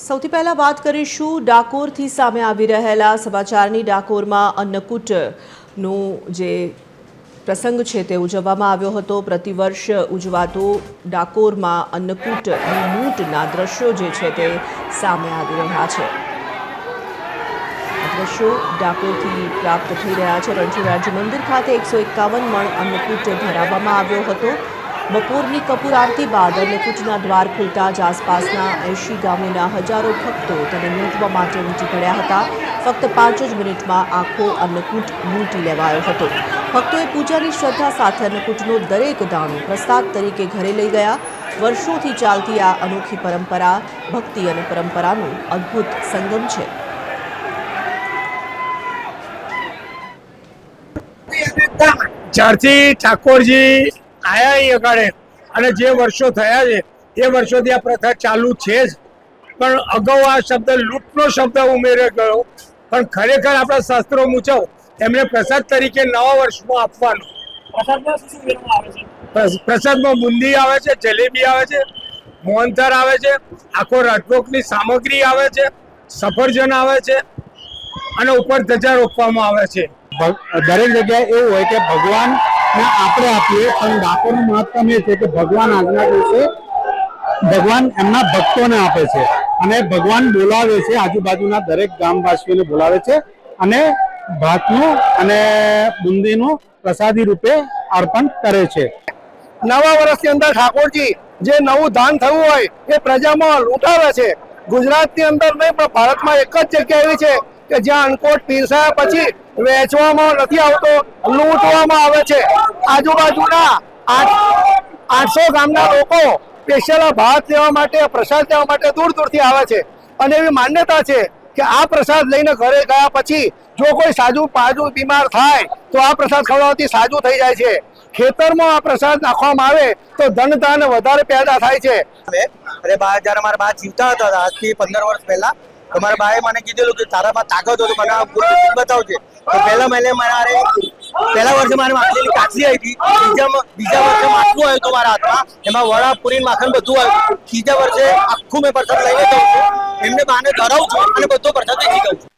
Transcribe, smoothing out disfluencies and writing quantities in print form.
સૌથી પહેલા વાત કરીશું ડાકોરથી સામે આવી રહેલા સમાચારની। ડાકોરમાં અન્નકૂટનું જે પ્રસંગ છે તે ઉજવવામાં આવ્યો હતો। પ્રતિવર્ષ ઉજવાતો ડાકોરમાં અન્નકૂટની લૂંટના દ્રશ્યો જે છે તે સામે આવી રહ્યા છે। દ્રશ્યો ડાકોરથી પ્રાપ્ત થઈ રહ્યા છે। રણછોડ રાજ્ય મંદિર ખાતે 151 મણ અન્નકૂટ ધરાવવામાં આવ્યો હતો। બપોરની કપૂર આરતી બાદ અન્નકૂટના દ્વાર ખુલતા જ આસપાસના 80 ગામોના હજારો ભક્તો તેને લૂંટવા માટે ઉમટી પડ્યા હતા। ફક્ત 5 જ મિનિટમાં આખો અન્નકૂટ લૂંટી લેવાયો હતો। ભક્તોએ પૂજાની શ્રદ્ધા સાથે અન્નકૂટનો દરેક દાણો પ્રસાદ તરીકે ઘરે લઈ ગયા। વર્ષોથી ચાલતી આ અનોખી પરંપરા ભક્તિ અને પરંપરાનો અદ્ભુત સંગમ છે। જ્યારથી ઠાકોરજી આયા અહીં અગાડે અને જે વર્ષો થયા છે એ વર્ષોથી આ પ્રથા ચાલુ છે જ, પણ અગાઉ આ શબ્દ લૂંટનો શબ્દ ઉમેર્યો ગયો, પણ ખરેખર આપણા શાસ્ત્રો મુજબ એમને પ્રસાદ તરીકે નવા વર્ષમાં આપવાનું। પ્રસાદમાં બુંદી આવે છે, જલેબી આવે છે, મોહનથાળ આવે છે, આખો રાજભોગની સામગ્રી આવે છે, સફરજન આવે છે અને ઉપર ધજા રોપવામાં આવે છે। દરેક જગ્યાએ એવું હોય કે ભગવાન આપણે આપીએ, પણ ડાકોરનું મહત્તમ એ છે કે ભગવાન આજના દિવસે ભગવાન એમના ભક્તોને આપે છે અને ભગવાન બોલાવે છે, આજુબાજુના દરેક ગામવાસીઓને બોલાવે છે અને ભાતનું અને બુંદીનું પ્રસાદી રૂપે અર્પણ કરે છે। નવા વર્ષની અંદર ઠાકોરજી જે નવું દાન થયું હોય એ પ્રજામાં લૂંટાવે છે। ગુજરાતની અંદર નહીં પણ ભારતમાં એક જ જગ્યા એવી છે કે જ્યાં અન્નકૂટ પીરસાયા પછી વેચવામાં નથી આવતો, લૂંટવામાં આવે છે। આજુબાજુના 800 ગામના લોકો સ્પેશિયલ ભાત લેવા માટે, પ્રસાદ લેવા માટે દૂર દૂરથી આવે છે અને એવી માન્યતા છે કે આ પ્રસાદ લઈને ઘરે ગયા પછી જો કોઈ સાજુ પાજુ બીમાર થાય તો આ પ્રસાદ ખવડાવવાથી સાજુ થઈ જાય છે। ખેતરમાં આ પ્રસાદ નાખવામાં આવે તો ધન વધારે પેદા થાય છે। અરે બા, જયારે મારા બા જીવતા હતા આજથી 15 વર્ષ પહેલા, તો મારા બાએ મને કીધેલું કે તારામાં તાકાત હોય તો મને બતાવજે। તો પહેલા વર્ષે મારે માખલીની કાચલી આવી હતી, બીજા વર્ષે માટલું આવ્યું હતું મારા હાથમાં, એમાં વડા પૂરી માખણ બધું આવ્યું। ત્રીજા વર્ષે આખું મેં પ્રસાદ લઈને જાઉં છું, એમને બાને ધરાવું છું અને બધો પ્રસાદ વેચી જાઉં છું।